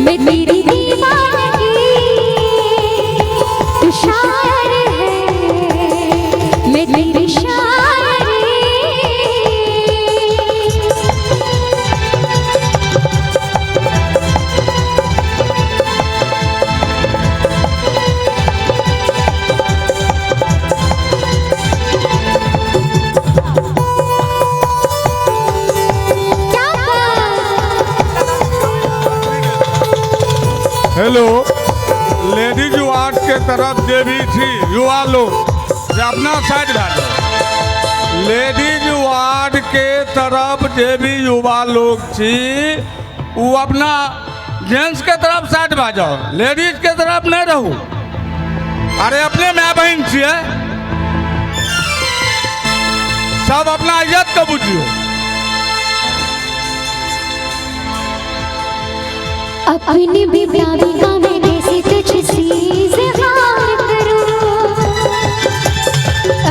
मैं तेरी दीवानगी, तू शायर है, मैं तेरी शायरी। हेलो, लेडीज वार्ड के तरफ जे भी थी युवा लोग जे अपना साइड भाजो। लेडीज वार्ड के तरफ जे भी युवा लोग थी वो अपना जेंट्स के तरफ साइड भाजो, लेडीज के तरफ नहीं रहू। अरे अपने माँ बहन छिए, सब अपना इज्जत के बुझियो। अपनी बिबलाविका में कैसे तुझसे इज़हार करूं,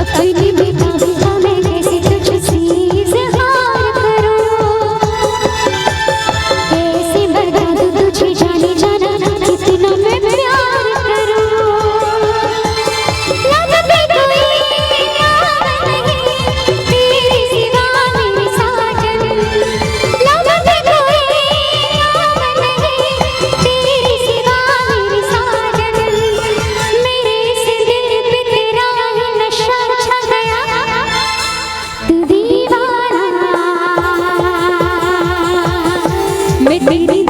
अपनी बिबलाविका में कैसे तुझसे इज़हार करूं। कैसे बता दूं तुझे जाने जाना कितना मैं प्यार करूं। लगता कोई याद नहीं तेरे सिवा मेरे साजन, लगता कोई याद नहीं तेरे सिवा मेरे साजन। मेरे इस दिल पे तेरा ही नशा छा गया, तू दीवाना मैं तेरी